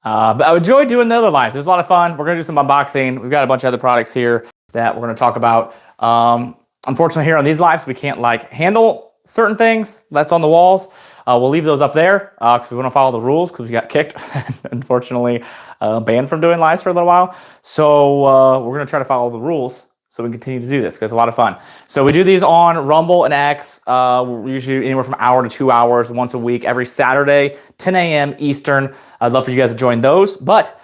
But I enjoyed doing the other lives. It was a lot of fun. We're going to do some unboxing. We've got a bunch of other products here that we're going to talk about. Unfortunately, here on these lives, we can't like handle certain things that's on the walls. We'll leave those up there because we want to follow the rules because we got kicked, unfortunately, banned from doing lives for a little while. So we're going to try to follow the rules so we can continue to do this because it's a lot of fun. So we do these on Rumble and X. We're usually anywhere from an hour to 2 hours once a week, every Saturday, 10 a.m. Eastern. I'd love for you guys to join those. But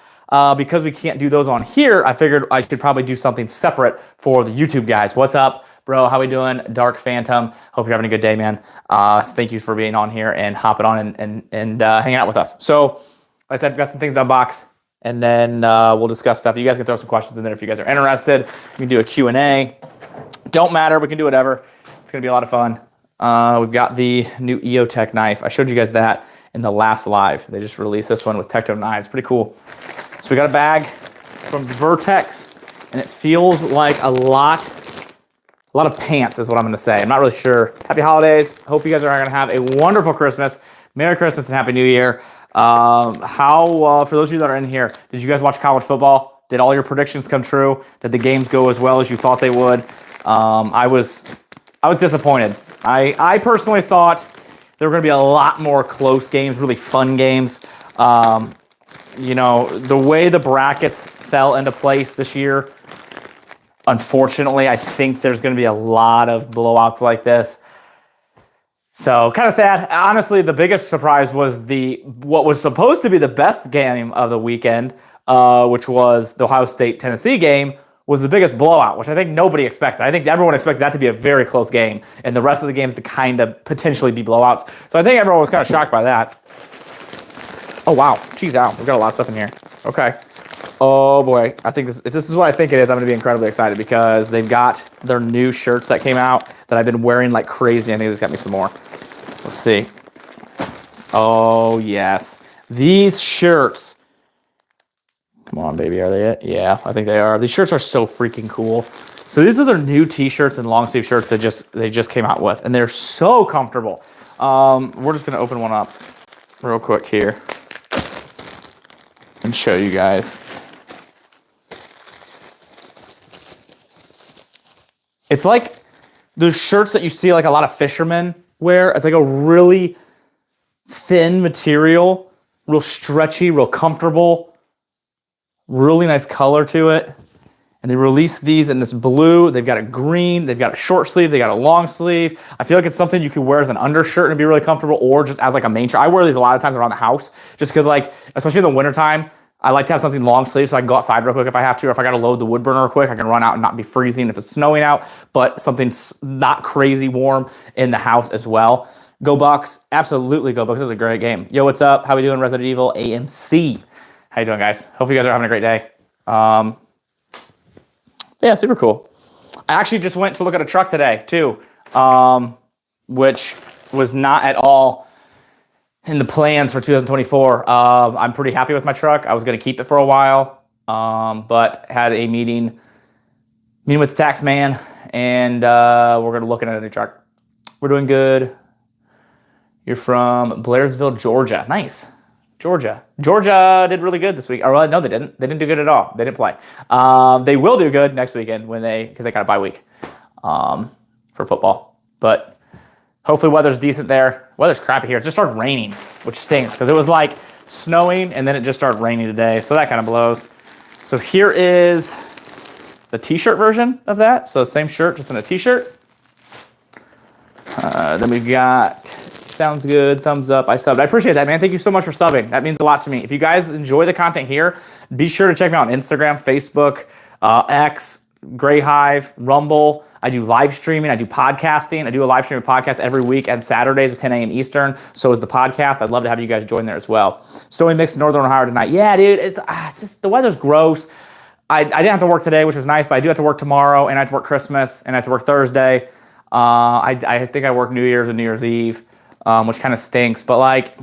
because we can't do those on here, I figured I should probably do something separate for the YouTube guys. What's up, bro? How we doing? Dark Phantom. Hope you're having a good day, man. Thank you for being on here and hopping on and hanging out with us. So, like I said, I've got some things to unbox, and then we'll discuss stuff. You guys can throw some questions in there if you guys are interested. We can do a Q&A. Don't matter. We can do whatever. It's going to be a lot of fun. We've got the new EOTech knife. I showed you guys that in the last live. They just released this one with Tecto knives. Pretty cool. So we got a bag from Vertex, and it feels like a lot of pants is what I'm going to say. I'm not really sure. Happy holidays. Hope you guys are going to have a wonderful Christmas. Merry Christmas and Happy New Year. For those of you that are in here, did you guys watch college football? Did all your predictions come true? Did the games go as well as you thought they would? I was disappointed. I personally thought there were going to be a lot more close games, really fun games. You know, the way the brackets fell into place this year, unfortunately, I think there's going to be a lot of blowouts like this. So, kind of sad. Honestly, the biggest surprise was what was supposed to be the best game of the weekend, which was the Ohio State-Tennessee game, was the biggest blowout, which I think nobody expected. I think everyone expected that to be a very close game, and the rest of the games to kind of potentially be blowouts. So I think everyone was kind of shocked by that. Oh, wow. Geez, out. We've got a lot of stuff in here. Okay. Oh, boy. I think if this is what I think it is, I'm going to be incredibly excited because they've got their new shirts that came out that I've been wearing like crazy. I think this got me some more. Let's see. Oh, yes. These shirts. Come on, baby. Are they it? Yeah, I think they are. These shirts are so freaking cool. So these are their new t-shirts and long sleeve shirts they just came out with, and they're so comfortable. We're just going to open one up real quick here and show you guys. It's like those shirts that you see like a lot of fishermen wear. It's like a really thin material, real stretchy, real comfortable, really nice color to it. And they released these in this blue. They've got a green, they've got a short sleeve, they got a long sleeve. I feel like it's something you could wear as an undershirt and be really comfortable, or just as like a main shirt. I wear these a lot of times around the house just because, like, especially in the wintertime, I like to have something long sleeve so I can go outside real quick if I have to, or if I got to load the wood burner real quick, I can run out and not be freezing if it's snowing out, but something not crazy warm in the house as well. Go Bucks. Absolutely go Bucks. This is a great game. Yo, what's up? How we doing, Resident Evil AMC? How you doing, guys? Hope you guys are having a great day. Yeah, super cool. I actually just went to look at a truck today, too, which was not at all in the plans for 2024. I'm pretty happy with my truck. I was going to keep it for a while, but had a meeting with the tax man, and we're going to look at a new truck. We're doing good. You're from Blairsville, Georgia. Nice. Georgia did really good this week. Or no, they didn't. They didn't do good at all. They didn't play. They will do good next weekend because they got a bye week for football. But hopefully weather's decent there. Weather's crappy here. It just started raining, which stinks because it was like snowing and then it just started raining today. So that kind of blows. So here is the t-shirt version of that. So same shirt, just in a t-shirt. Then we've got, sounds good, thumbs up, I subbed. I appreciate that, man. Thank you so much for subbing. That means a lot to me. If you guys enjoy the content here, be sure to check me out on Instagram, Facebook, X, Gray Hive, Rumble. I do live streaming. I do podcasting. I do a live streaming podcast every week and Saturdays at 10 a.m. Eastern. So is the podcast. I'd love to have you guys join there as well. Snowy mix in Northern Ohio tonight. Yeah, dude, it's just the weather's gross. I didn't have to work today, which was nice, but I do have to work tomorrow, and I have to work Christmas, and I have to work Thursday. I think I work New Year's and New Year's Eve, which kind of stinks. But like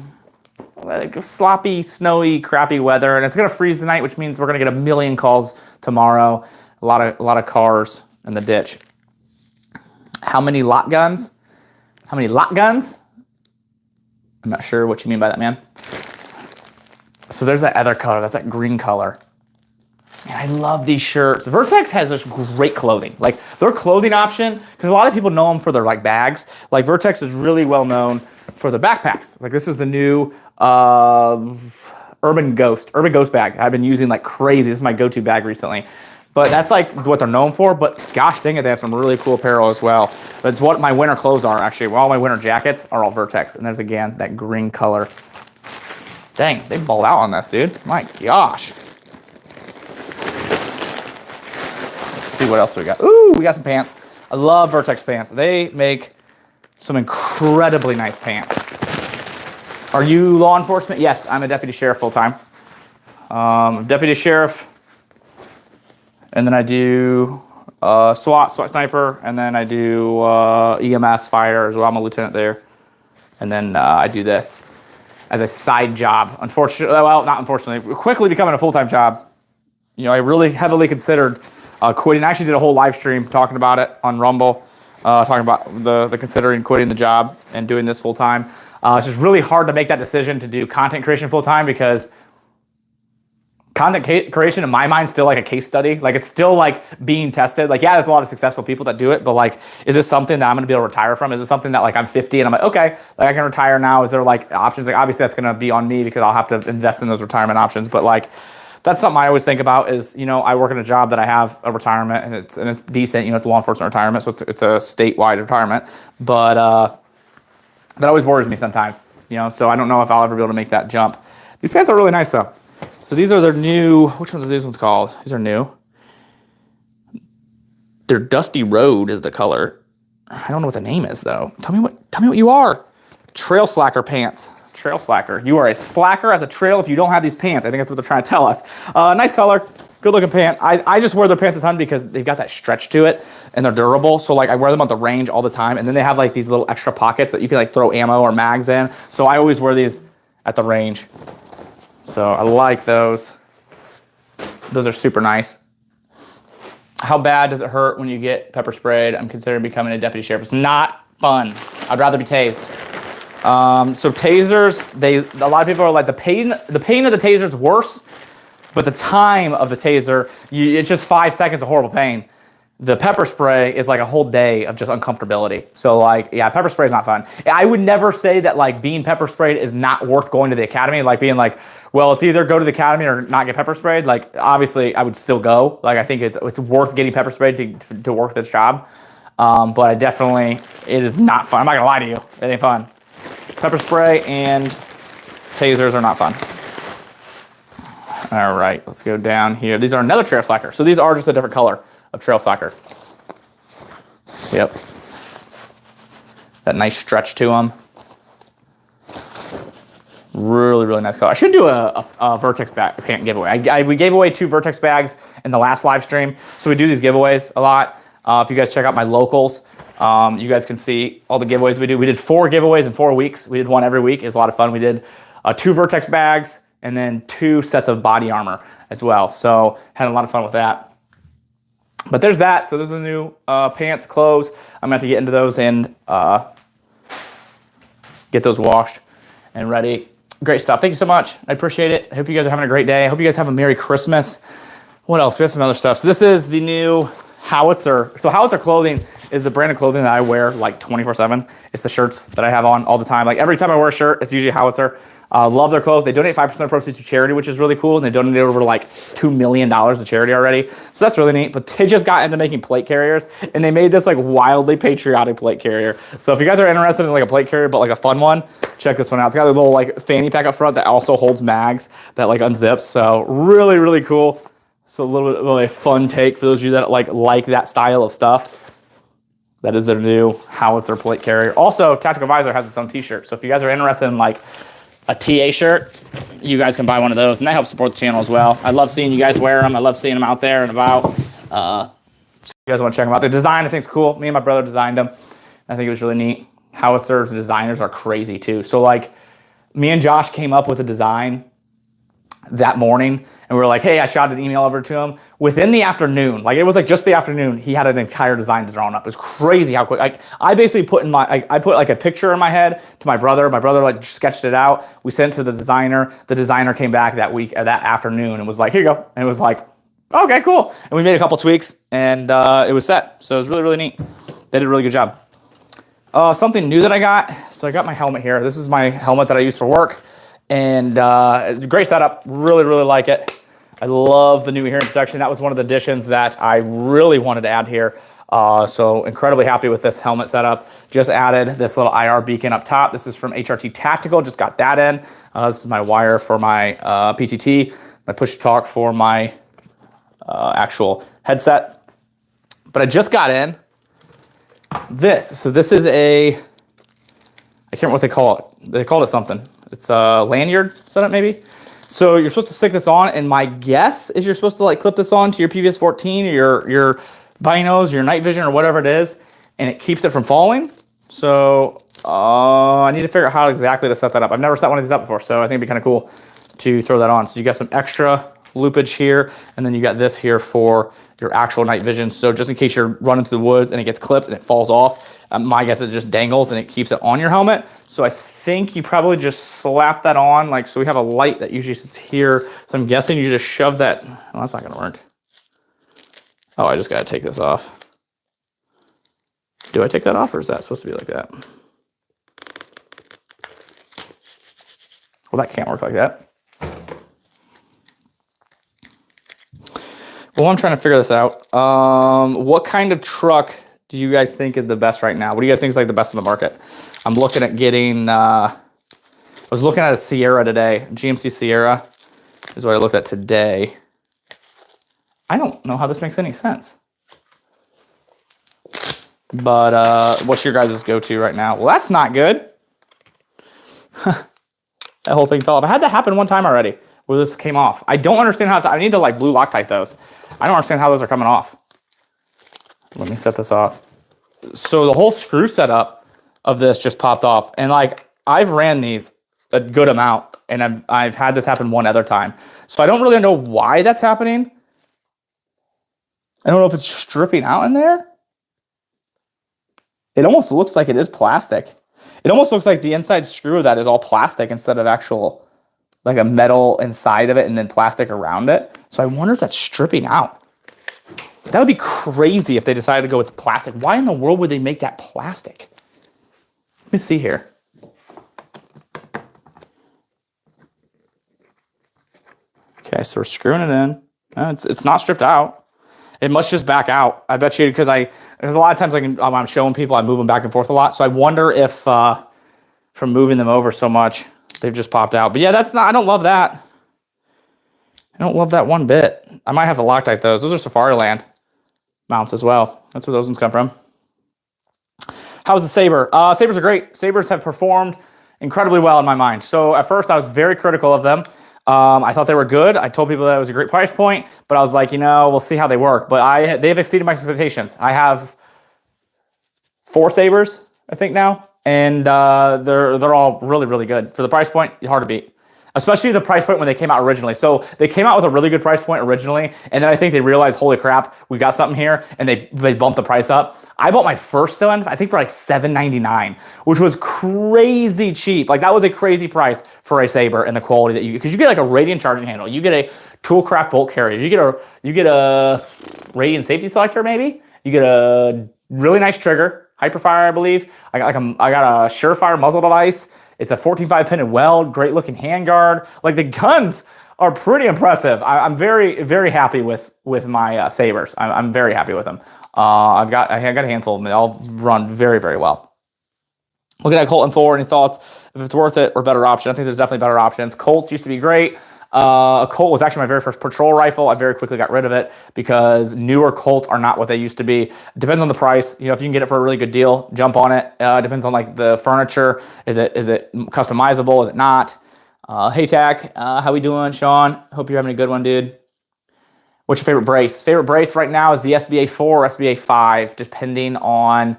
sloppy, snowy, crappy weather, and it's gonna freeze tonight, which means we're gonna get a million calls tomorrow. A lot of cars in the ditch. How many lot guns? How many lot guns? I'm not sure what you mean by that, man. So there's that other color. That's that green color. And I love these shirts. Vertex has this great clothing. Like their clothing option, because a lot of people know them for their like bags. Like Vertex is really well known for the backpacks. Like this is the new Urban Ghost bag. I've been using like crazy. This is my go-to bag recently. But that's like what they're known for. But gosh dang it, they have some really cool apparel as well. That's what my winter clothes are actually. Well, all my winter jackets are all Vertex. And there's again that green color. Dang, they balled out on this, dude. My gosh. Let's see what else we got. Ooh, we got some pants. I love Vertex pants. They make some incredibly nice pants. Are you law enforcement? Yes, I'm a deputy sheriff full-time. Deputy sheriff, and then I do SWAT sniper, and then I do EMS fire as well. I'm a lieutenant there. And then I do this as a side job. Unfortunately, well, not unfortunately, quickly becoming a full-time job. You know, I really heavily considered quitting. I actually did a whole live stream talking about it on Rumble, talking about the considering quitting the job and doing this full-time. It's just really hard to make that decision to do content creation full-time because content creation in my mind is still like a case study. Like it's still like being tested. Like, yeah, there's a lot of successful people that do it, but like, is this something that I'm gonna be able to retire from? Is it something that like I'm 50 and I'm like, okay, like I can retire now? Is there like options? Like obviously that's gonna be on me because I'll have to invest in those retirement options. But like, that's something I always think about is, you know, I work in a job that I have a retirement and it's decent, you know, it's a law enforcement retirement. So it's a statewide retirement, but that always worries me sometimes, you know, so I don't know if I'll ever be able to make that jump. These pants are really nice though. So these are their new, which ones are these ones called? These are new. Their Dusty Road is the color. I don't know what the name is though. Tell me what you are. Trail Slacker pants. Trail Slacker. You are a slacker at the trail if you don't have these pants. I think that's what they're trying to tell us. Nice color. Good looking pant. I just wear their pants a ton because they've got that stretch to it and they're durable. So like I wear them at the range all the time. And then they have like these little extra pockets that you can like throw ammo or mags in. So I always wear these at the range. So I like those. Those are super nice. How bad does it hurt when you get pepper sprayed? I'm considering becoming a deputy sheriff. It's not fun. I'd rather be tased. So tasers, a lot of people are like, the pain of the taser is worse. But the time of the taser, it's just 5 seconds of horrible pain. The pepper spray is like a whole day of just uncomfortability. So like, yeah, pepper spray is not fun. I would never say that like being pepper sprayed is not worth going to the academy. Like being like, well, it's either go to the academy or not get pepper sprayed. Like obviously I would still go. Like I think it's worth getting pepper sprayed to work this job. But it is not fun. I'm not gonna lie to you, it ain't fun. Pepper spray and tasers are not fun. All right, let's go down here. These are another Trail Slacker. So these are just a different color of Trail Slacker. Yep. That nice stretch to them. Really, really nice color. I should do a Vertex pant giveaway. We gave away 2 Vertex bags in the last live stream. So we do these giveaways a lot. If you guys check out my locals, you guys can see all the giveaways we do. We did 4 giveaways in 4 weeks. We did one every week. It was a lot of fun. We did 2 Vertex bags and then 2 sets of body armor as well. So had a lot of fun with that. But there's that. So those are the new pants, clothes. I'm going to have to get into those and get those washed and ready. Great stuff. Thank you so much. I appreciate it. I hope you guys are having a great day. I hope you guys have a Merry Christmas. What else? We have some other stuff. So this is the new Howitzer. So Howitzer clothing is the brand of clothing that I wear like 24/7. It's the shirts that I have on all the time. Like every time I wear a shirt, it's usually Howitzer. Love their clothes. They donate 5% of proceeds to charity, which is really cool. And they donated over like $2 million to charity already. So that's really neat. But they just got into making plate carriers and they made this like wildly patriotic plate carrier. So if you guys are interested in like a plate carrier, but like a fun one, check this one out. It's got a little like fanny pack up front that also holds mags that like unzips. So really, really cool. So a little bit of a fun take for those of you that like that style of stuff. That is their new Howitzer plate carrier. Also, Tactical Visor has its own t-shirt. So if you guys are interested in like a TA shirt, you guys can buy one of those, and that helps support the channel as well. I love seeing you guys wear them. I love seeing them out there and about. So you guys want to check them out. The design I think is cool. Me and my brother designed them. I think it was really neat. Howitzers designers are crazy too. So like me and Josh came up with a design that morning, and we were like, hey, I shot an email over to him. Within the afternoon, like it was like just the afternoon, he had an entire design drawn up. It was crazy how quick. Like I basically put in my, I put like a picture in my head to my brother. My brother like sketched it out. We sent it to the designer. The designer came back that week, that afternoon, and was like, here you go. And it was like, okay, cool. And we made a couple tweaks, and it was set. So it was really, really neat. They did a really good job. Something new that I got. So I got my helmet here. This is my helmet that I use for work. And great setup. Really, really like it. I love the new hearing protection. That was one of the additions that I really wanted to add here. So incredibly happy with this helmet setup. Just added this little IR beacon up top. This is from HRT Tactical. Just got that in. This is my wire for my PTT. My push to talk for my actual headset. But I just got in this. So this is a, I can't remember what they call it. They called it something. It's a lanyard setup maybe. So you're supposed to stick this on, and my guess is you're supposed to like clip this on to your PVS 14 or your binos, your night vision or whatever it is, and it keeps it from falling. So I need to figure out how exactly to set that up. I've never set one of these up before, so I think it'd be kind of cool to throw that on. So you got some extra loopage here, and then you got this here for your actual night vision. So just in case you're running through the woods and it gets clipped and it falls off, my guess is it just dangles and it keeps it on your helmet. So I think you probably just slap that on. Like, so we have a light that usually sits here. So I'm guessing you just shove that. Well, that's not gonna work. Oh, I just gotta take this off. Do I take that off, or is that supposed to be like that? Well, that can't work like that. Well, I'm trying to figure this out. What kind of truck do you guys think is the best right now? What do you guys think is like the best in the market? I'm looking at getting, I was looking at a Sierra today. GMC Sierra is what I looked at today. I don't know how this makes any sense. But what's your guys' go-to right now? Well, that's not good. That whole thing fell off. I had that happen one time already where this came off. I don't understand how it's, I need to like blue Loctite those. I don't understand how those are coming off. Let me set this off. So the whole screw setup of this just popped off. And like, I've ran these a good amount, and I've had this happen one other time. So I don't really know why that's happening. I don't know if it's stripping out in there. It almost looks like it is plastic. It almost looks like the inside screw of that is all plastic instead of actual, like a metal inside of it and then plastic around it. So I wonder if that's stripping out. That would be crazy if they decided to go with plastic. Why in the world would they make that plastic? Let me see here. Okay, so we're screwing it in. It's not stripped out. It must just back out. I bet you, because there's a lot of times when I'm showing people, I move them back and forth a lot. So I wonder if from moving them over so much, they've just popped out. But yeah, I don't love that. I don't love that one bit. I might have to Loctite those. Those are Safari Land mounts as well. That's where those ones come from. How's the Saber? Sabers are great. Sabers have performed incredibly well in my mind. So at first I was very critical of them. I thought they were good. I told people that it was a great price point, but I was like, we'll see how they work. But they've exceeded my expectations. I have 4 Sabers, I think now, and they're all really, really good. For the price point, hard to beat. Especially the price point when they came out originally. So they came out with a really good price point originally, and then I think they realized, holy crap, we got something here, and they bumped the price up. I bought my first one, I think for like $7.99, which was crazy cheap. Like that was a crazy price for a Saber and the quality that because you get like a Radiant charging handle, you get a Toolcraft bolt carrier, you get a Radiant safety selector maybe, you get a really nice trigger, Hyperfire I believe. I got a Surefire muzzle device. It's a 14.5 pin and weld, great looking handguard. Like the guns are pretty impressive. I'm very, very happy with my Sabers. I'm very happy with them. I got a handful of them. They all run very, very well. Looking at Colt M4, any thoughts? If it's worth it or better option? I think there's definitely better options. Colts used to be great. A Colt was actually my very first patrol rifle. I very quickly got rid of it because newer Colts are not what they used to be. It depends on the price. If you can get it for a really good deal, jump on it. Depends on like the furniture. Is it customizable? Is it not? Hey Tack, how we doing, Sean? Hope you're having a good one, dude. What's your favorite brace? Favorite brace right now is the SBA 4 or SBA 5, depending on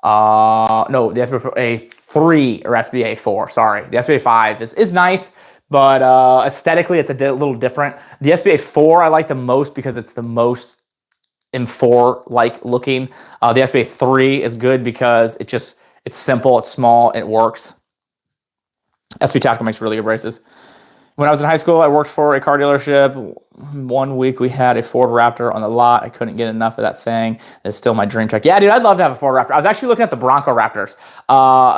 no, the SBA 3 or SBA 4. Sorry, the SBA 5 is nice. But aesthetically, it's a little different. The SBA 4 I like the most because it's the most M4-like looking. The SBA 3 is good because it's simple, it's small, it works. SB Tactical makes really good braces. When I was in high school, I worked for a car dealership. 1 week we had a Ford Raptor on the lot. I couldn't get enough of that thing. It's still my dream truck. Yeah, dude, I'd love to have a Ford Raptor. I was actually looking at the Bronco Raptors.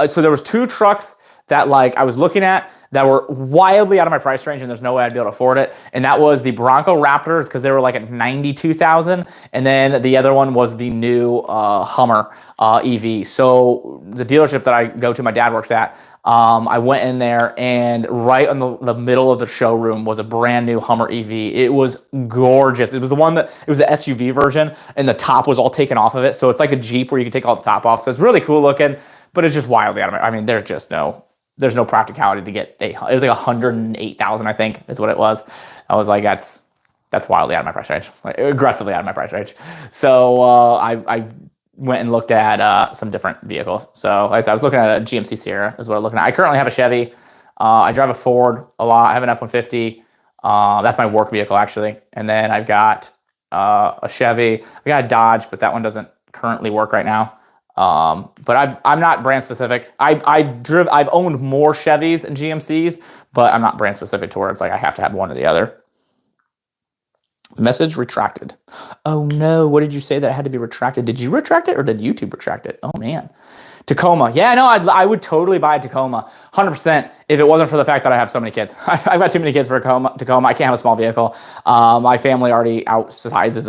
So there was 2 trucks that like I was looking at that were wildly out of my price range, and there's no way I'd be able to afford it. And that was the Bronco Raptors because they were like at $92,000, and then the other one was the new Hummer EV. So the dealership that I go to, my dad works at. I went in there, and right on the middle of the showroom was a brand new Hummer EV. It was gorgeous. It was the SUV version, and the top was all taken off of it. So it's like a Jeep where you can take all the top off. So it's really cool looking, but it's just wildly out of my. I mean, there's no practicality to get it was like 108,000, I think, is what it was. I was like, that's wildly out of my price range, like, aggressively out of my price range. So I went and looked at some different vehicles. So like I said, I was looking at a GMC Sierra is what I'm looking at. I currently have a Chevy. I drive a Ford a lot. I have an F-150. That's my work vehicle, actually. And then I've got a Chevy. I got a Dodge, but that one doesn't currently work right now. But I'm not brand specific. I've owned more Chevys and GMCs, but I'm not brand specific to where it's like I have to have one or the other. Message retracted. Oh no, what did you say that it had to be retracted? Did you retract it or did YouTube retract it? Oh man. Tacoma. Yeah, no, I would totally buy a Tacoma, 100%, if it wasn't for the fact that I have so many kids. I've got too many kids for a Tacoma. I can't have a small vehicle. My family already outsizes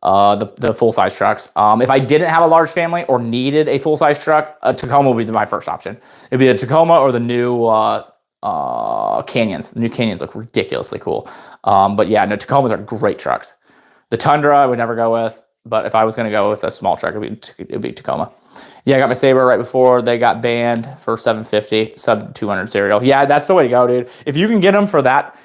the full-size trucks. If I didn't have a large family or needed a full-size truck, a Tacoma would be my first option. It'd be a Tacoma or the new Canyons. The new Canyons look ridiculously cool. But yeah, no, Tacomas are great trucks. The Tundra I would never go with, but if I was going to go with a small truck, it'd be Tacoma. Yeah, I got my Sabre right before they got banned for $750, sub 200 serial. Yeah, that's the way to go, dude. If you can get them for that,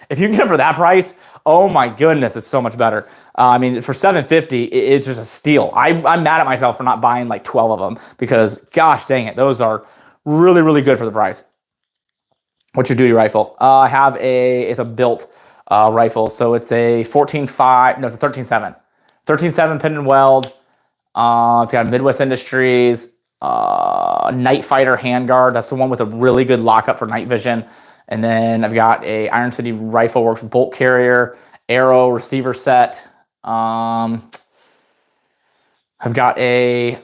price, oh my goodness, it's so much better. I mean, for $750, it's just a steal. I'm mad at myself for not buying like 12 of them because, gosh dang it, those are really, really good for the price. What's your duty rifle? I have it's a built rifle, so it's a 14.5. No, it's a 13.7. 13.7 pin and weld. It's got Midwest Industries. Night Fighter handguard. That's the one with a really good lockup for night vision. And then I've got a Iron City Rifle Works bolt carrier, arrow receiver set. I've got a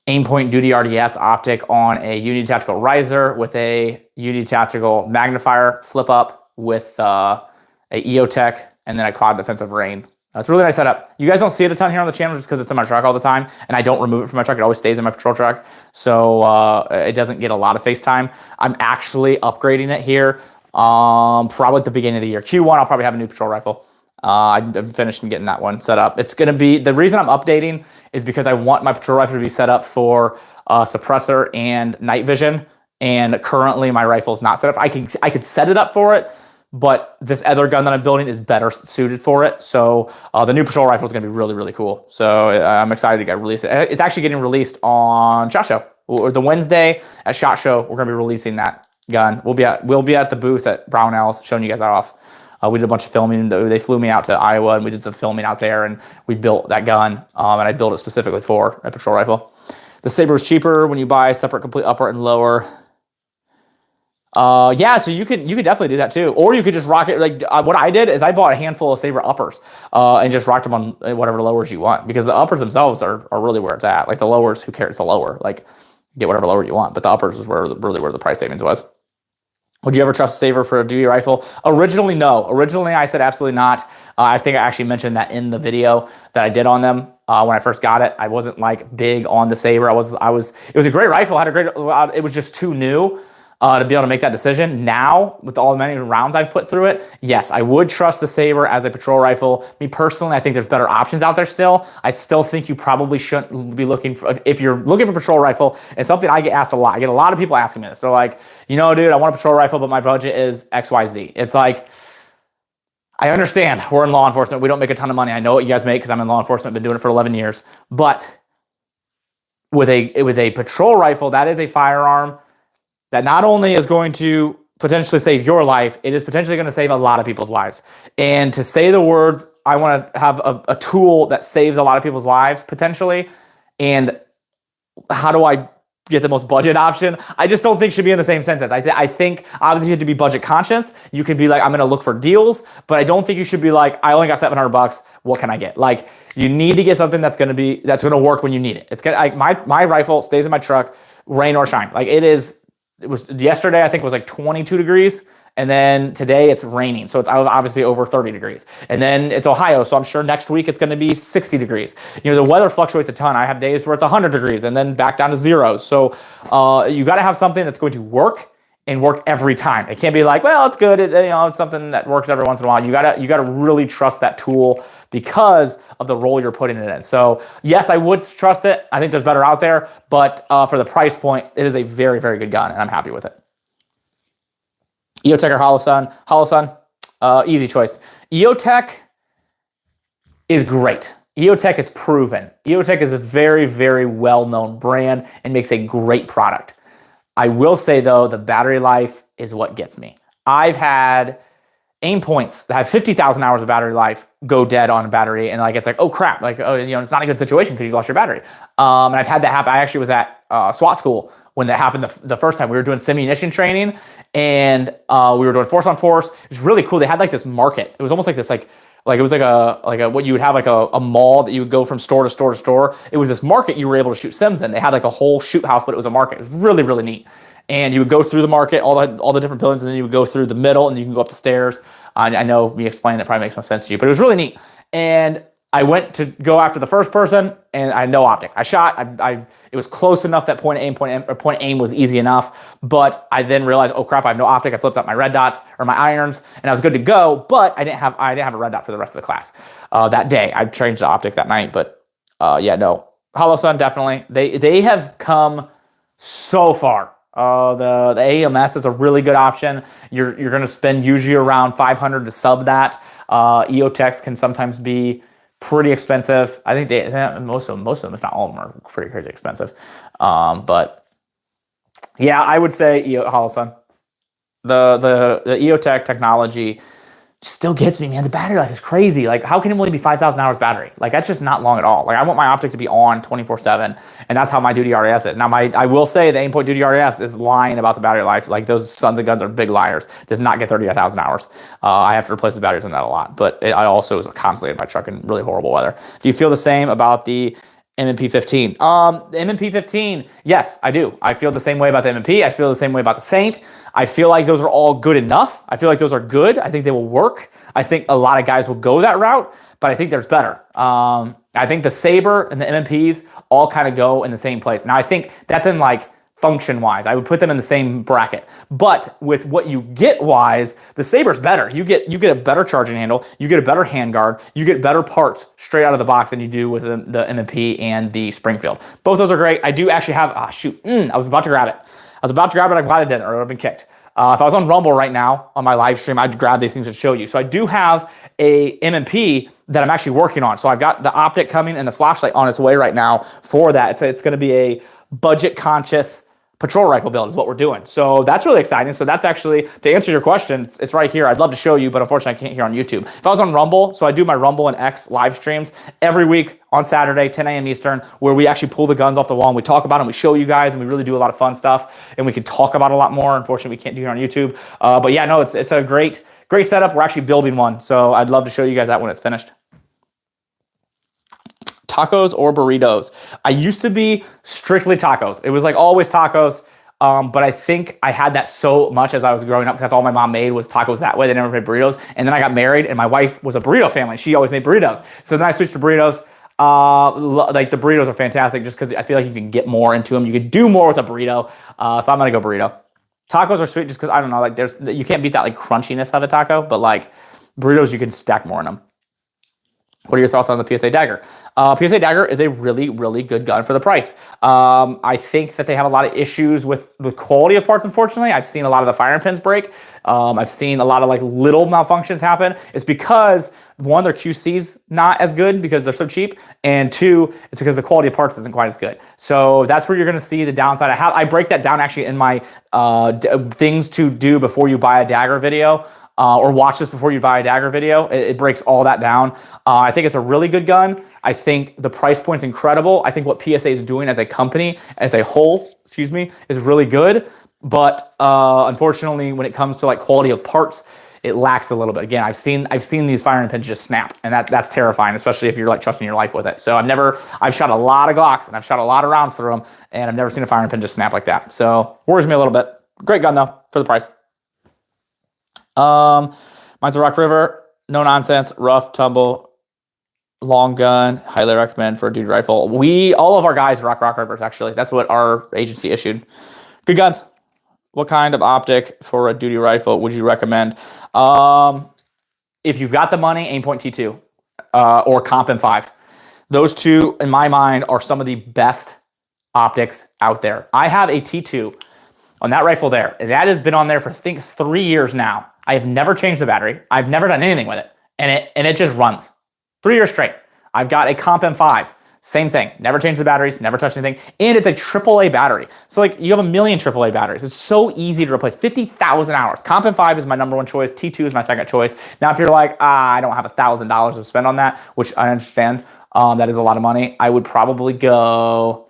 Aimpoint Duty RDS optic on a Unity Tactical riser with a Unity Tactical magnifier flip up with a EOTech, and then a Cloud Defensive Rain. It's a really nice setup. You guys don't see it a ton here on the channel just because it's in my truck all the time, and I don't remove it from my truck. It always stays in my patrol truck, so it doesn't get a lot of face time. I'm actually upgrading it here probably at the beginning of the year. Q1, I'll probably have a new patrol rifle. I'm finished getting that one set up. It's going to be, the reason I'm updating is because I want my patrol rifle to be set up for suppressor and night vision, and currently my rifle is not set up. I could set it up for it, but this other gun that I'm building is better suited for it. So the new patrol rifle is going to be really, really cool. So I'm excited to get released. It's actually getting released on SHOT Show, or the Wednesday at SHOT Show. We're going to be releasing that gun. We'll be at the booth at Brownells showing you guys that off. We did a bunch of filming. They flew me out to Iowa, and we did some filming out there, and we built that gun, and I built it specifically for a patrol rifle. The Sabre is cheaper when you buy separate complete upper and lower. Yeah, so you could definitely do that too, or you could just rock it. Like what I did is I bought a handful of Sabre uppers and just rocked them on whatever lowers you want, because the uppers themselves are really where it's at. Like the lowers, who cares? The lower, like get whatever lower you want, but the uppers is really where the price savings was. Would you ever trust a Sabre for a duty rifle? Originally, no. Originally, I said absolutely not. I think I actually mentioned that in the video that I did on them when I first got it. I wasn't like big on the Sabre. It was a great rifle. It was just too new to be able to make that decision. Now, with all the many rounds I've put through it, yes, I would trust the Sabre as a patrol rifle. Me personally, I think there's better options out there still. I still think you probably shouldn't be looking for, if you're looking for a patrol rifle, it's something I get asked a lot. I get a lot of people asking me this. They're like, you know, dude, I want a patrol rifle, but my budget is XYZ. It's like, I understand we're in law enforcement. We don't make a ton of money. I know what you guys make because I'm in law enforcement, been doing it for 11 years. But with a patrol rifle, that is a firearm that not only is going to potentially save your life, it is potentially going to save a lot of people's lives. And to say the words, I want to have a tool that saves a lot of people's lives potentially, and how do I get the most budget option? I just don't think should be in the same sentence. I think obviously you have to be budget conscious. You can be like, I'm going to look for deals, but I don't think you should be like, I only got $700. What can I get? Like, you need to get something that's going to work when you need it. It's gonna, my rifle stays in my truck, rain or shine. Like it was yesterday, I think it was like 22 degrees. And then today it's raining. So it's obviously over 30 degrees. And then it's Ohio. So I'm sure next week it's going to be 60 degrees. You know, the weather fluctuates a ton. I have days where it's 100 degrees and then back down to zeros. So you got to have something that's going to work and work every time. It can't be like, well, it's good. It's something that works every once in a while. You gotta really trust that tool because of the role you're putting it in. So yes, I would trust it. I think there's better out there, but for the price point, it is a very, very good gun and I'm happy with it. EOTech or Holosun? Holosun, easy choice. EOTech is great. EOTech is proven. EOTech is a very, very well-known brand and makes a great product. I will say though, the battery life is what gets me. I've had aim points that have 50,000 hours of battery life go dead on a battery, and like it's like, oh crap, like it's not a good situation because you lost your battery. And I've had that happen. I actually was at SWAT school when that happened the first time. We were doing simunition training, and we were doing force on force. It was really cool. They had like this market. It was almost like this like it was like a what you would have like a mall that you would go from store to store to store. It was this market you were able to shoot sims in. They had like a whole shoot house, but it was a market. It was really, really neat. And you would go through the market, all the different buildings, and then you would go through the middle, and you can go up the stairs. I know me explaining it probably makes no sense to you, but it was really neat. And I went to go after the first person, and I had no optic. I shot. It was close enough that point aim was easy enough. But I then realized, oh crap, I have no optic. I flipped up my red dots or my irons, and I was good to go. But I didn't have a red dot for the rest of the class that day. I changed the optic that night, but yeah, no. Holosun definitely. They have come so far. The AMS is a really good option. You're going to spend usually around $500 to sub that. EOTechs can sometimes be pretty expensive. I think most of them, if not all of them, are pretty crazy expensive. But yeah, I would say Holosun. The EOTech technology still gets me, man. The battery life is crazy. Like, how can it only be 5,000 hours battery? Like, that's just not long at all. Like, I want my optic to be on 24/7, and that's how my duty RAS is. Now, I will say the aimpoint duty RAS is lying about the battery life. Like, those sons of guns are big liars. Does not get 30,000 hours. I have to replace the batteries on that a lot, but I also was constantly in my truck in really horrible weather. Do you feel the same about the M&P15? The M&P15, yes, I do. I feel the same way about the M&P. I feel the same way about the Saint. I feel like those are all good enough. I feel like those are good. I think they will work. I think a lot of guys will go that route, but I think there's better. I think the Saber and the M&Ps all kind of go in the same place. Now, I think that's in like function-wise. I would put them in the same bracket. But with what you get wise, the Saber's better. You get a better charging handle. You get a better handguard. You get better parts straight out of the box than you do with the M&P and the Springfield. Both those are great. I do actually have, I was about to grab it. I'm glad I didn't, or I would have been kicked. If I was on Rumble right now on my live stream, I'd grab these things and show you. So I do have a M&P that I'm actually working on. So I've got the optic coming and the flashlight on its way right now for that. It's going to be a budget conscious patrol rifle build is what we're doing. So that's really exciting. So that's actually, to answer your question, it's right here. I'd love to show you, but unfortunately I can't here on YouTube. If I was on Rumble, so I do my Rumble and X live streams every week on Saturday, 10 a.m. Eastern, where we actually pull the guns off the wall and we talk about them, we show you guys, and we really do a lot of fun stuff, and we can talk about a lot more. Unfortunately, we can't do it on YouTube. But yeah, no, it's a great setup. We're actually building one. So I'd love to show you guys that when it's finished. Tacos or burritos? I used to be strictly tacos. It was like always tacos. But I think I had that so much as I was growing up because all my mom made was tacos that way. They never made burritos. And then I got married and my wife was a burrito family. She always made burritos. So then I switched to burritos. Like the burritos are fantastic just because I feel like you can get more into them. You can do more with a burrito. So I'm going to go burrito. Tacos are sweet just because, I don't know, like you can't beat that like crunchiness of a taco, but like burritos, you can stack more in them. What are your thoughts on the PSA Dagger? PSA Dagger is a really, really good gun for the price. I think that they have a lot of issues with the quality of parts, unfortunately. I've seen a lot of the firing pins break. I've seen a lot of like little malfunctions happen. It's because, one, their QC's not as good because they're so cheap, and two, it's because the quality of parts isn't quite as good. So that's where you're gonna see the downside. I break that down actually in my things to do before you buy a Dagger video. Or watch this before you buy a Dagger video. It breaks all that down. I think it's a really good gun. I think the price point's incredible. I think what PSA is doing as a company, as a whole, excuse me, is really good. But unfortunately, when it comes to like quality of parts, it lacks a little bit. Again, I've seen these firing pins just snap, and that's terrifying, especially if you're like trusting your life with it. So I've shot a lot of Glocks and I've shot a lot of rounds through them, and I've never seen a firing pin just snap like that. So worries me a little bit. Great gun though, for the price. Mine's a Rock River, no nonsense, rough, tumble, long gun, highly recommend for a duty rifle. All of our guys rock Rivers, actually. That's what our agency issued. Good guns. What kind of optic for a duty rifle would you recommend? If you've got the money, Aimpoint T2 or Comp M5. Those two, in my mind, are some of the best optics out there. I have a T2 on that rifle there, and that has been on there for, I think, 3 years now. I have never changed the battery. I've never done anything with it. And it just runs. 3 years straight. I've got a Comp M5. Same thing. Never changed the batteries, never touched anything. And it's a AAA battery. So like you have a million AAA batteries. It's so easy to replace. 50,000 hours. Comp M5 is my #1 choice. T2 is my second choice. Now, if you're like, I don't have $1,000 to spend on that, which I understand, that is a lot of money, I would probably go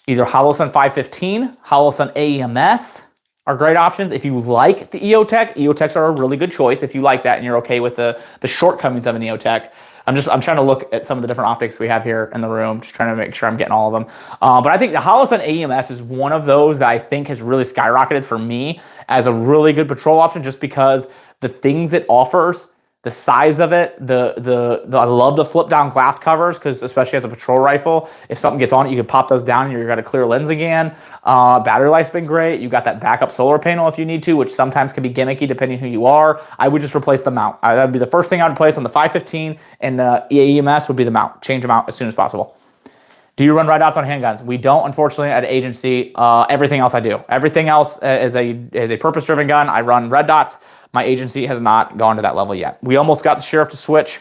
either Holosun 515, Holosun AEMS, are great options. If you like the EOTech, EOTechs are a really good choice if you like that and you're okay with the shortcomings of an EOTech. I'm trying to look at some of the different optics we have here in the room, just trying to make sure I'm getting all of them. But I think the Holosun AEMS is one of those that I think has really skyrocketed for me as a really good patrol option, just because the things it offers, the size of it, I love the flip down glass covers, because especially as a patrol rifle, if something gets on it, you can pop those down and you've got a clear lens again. Battery life's been great. You've got that backup solar panel if you need to, which sometimes can be gimmicky depending who you are. I would just replace the mount. That would be the first thing I would replace on the 515, and the EMS would be the mount. Change them out as soon as possible. Do you run red dots on handguns? We don't, unfortunately, at agency. Everything else I do. Everything else is a purpose-driven gun. I run red dots. My agency has not gone to that level yet. We almost got the sheriff to switch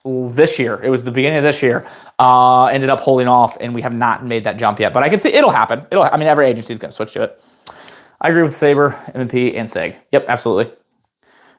this year. It was the beginning of this year. Ended up holding off, and we have not made that jump yet. But I can see it'll happen. Every agency is going to switch to it. I agree with Saber, M&P, and SIG. Yep, absolutely.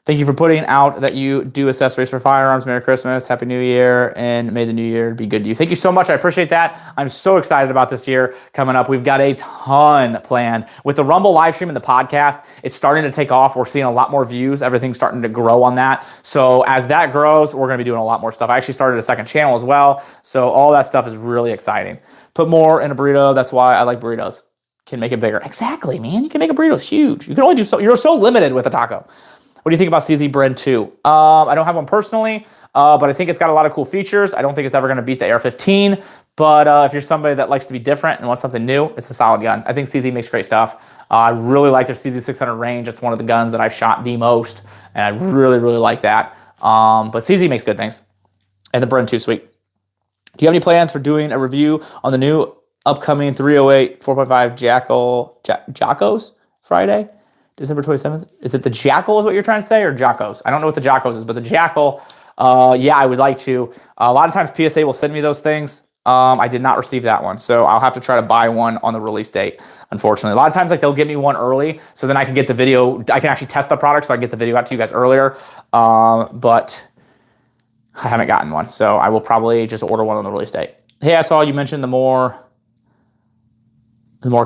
Thank you for putting out that you do accessories for firearms. Merry Christmas, Happy New Year, and may the new year be good to you. Thank you so much. I appreciate that. I'm so excited about this year coming up. We've got a ton planned. With the Rumble live stream and the podcast, it's starting to take off. We're seeing a lot more views. Everything's starting to grow on that. So as that grows, we're going to be doing a lot more stuff. I actually started a second channel as well. So all that stuff is really exciting. Put more in a burrito. That's why I like burritos. Can make it bigger. Exactly, man. You can make a burrito huge. You can only do so. You're so limited with a taco. What do you think about CZ Bren 2? I don't have one personally, but I think it's got a lot of cool features. I don't think it's ever going to beat the AR-15, but if you're somebody that likes to be different and wants something new, it's a solid gun. I think CZ makes great stuff. I really like their CZ 600 range. It's one of the guns that I've shot the most, and I really, really like that. But CZ makes good things, and the Bren 2 sweet. Do you have any plans for doing a review on the new upcoming 308 4.5 Jackos Friday? December 27th. Is it the Jackal is what you're trying to say, or Jackos? I don't know what the Jackos is, but the Jackal, yeah, I would like to. A lot of times PSA will send me those things. I did not receive that one, so I'll have to try to buy one on the release date, unfortunately. A lot of times like they'll give me one early, so then I can get the video, I can actually test the product, so I can get the video out to you guys earlier, but I haven't gotten one, so I will probably just order one on the release date. Hey, I saw you mentioned the more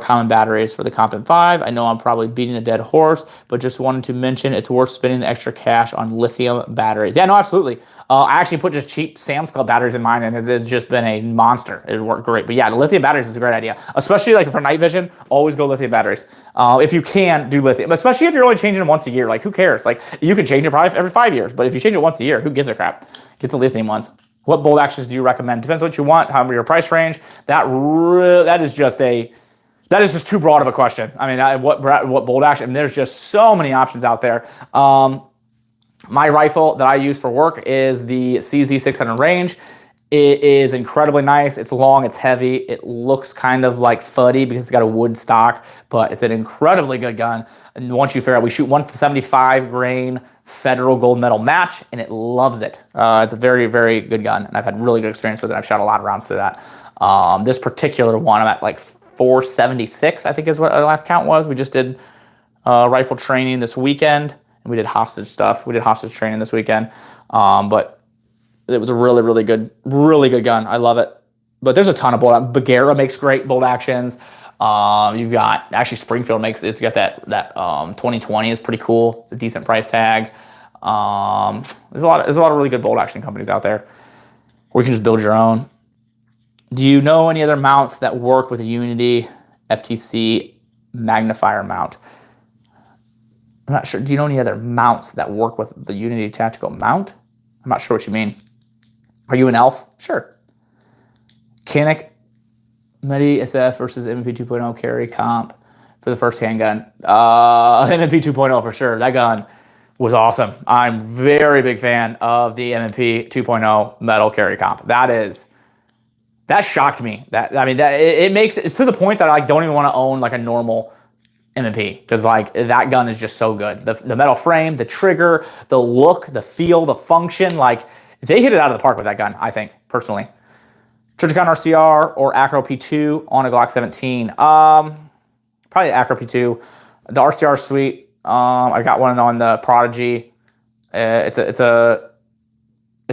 common batteries for the Comp M5. I know I'm probably beating a dead horse, but just wanted to mention it's worth spending the extra cash on lithium batteries. Yeah, no, absolutely. I actually put just cheap Sam's Club batteries in mine, and it has just been a monster. It worked great. But yeah, the lithium batteries is a great idea, especially like for night vision. Always go lithium batteries. If you can, do lithium, especially if you're only changing them once a year. Like, who cares? Like, you can change it probably every 5 years, but if you change it once a year, who gives a crap? Get the lithium ones. What bolt actions do you recommend? Depends on what you want, how your price range. That is just too broad of a question. I mean, what bolt action? And there's just so many options out there. My rifle that I use for work is the CZ600 range. It is incredibly nice. It's long, it's heavy. It looks kind of like fuddy because it's got a wood stock, but it's an incredibly good gun. And once you figure out, we shoot 175 grain federal gold medal match, and it loves it. It's a very, very good gun, and I've had really good experience with it. I've shot a lot of rounds to that. This particular one, I'm at like 476, I think is what our last count was. We just did rifle training this weekend, and we did hostage stuff. We did hostage training this weekend, but it was a really, really good gun. I love it. But there's a ton of bolt. Bagheera makes great bolt actions. You've got, actually Springfield makes, it's got that 2020 is pretty cool. It's a decent price tag. There's a lot of really good bolt action companies out there, or you can just build your own. Do you know any other mounts that work with a Unity FTC magnifier mount? I'm not sure. Do you know any other mounts that work with the Unity tactical mount? I'm not sure what you mean. Are you an elf? Sure. Canik Medi SF versus MP 2.0 carry comp for the first handgun. MP 2.0 for sure. That gun was awesome. I'm very big fan of the MP 2.0 metal carry comp. That shocked me. It makes it's to the point that I don't even want to own like a normal MP, because like that gun is just so good. The metal frame, the trigger, the look, the feel, the function, like they hit it out of the park with that gun, I think, personally. Trigicon RCR or Acro P2 on a Glock 17. Probably the Acro P2. The RCR is sweet. I got one on the Prodigy. It's a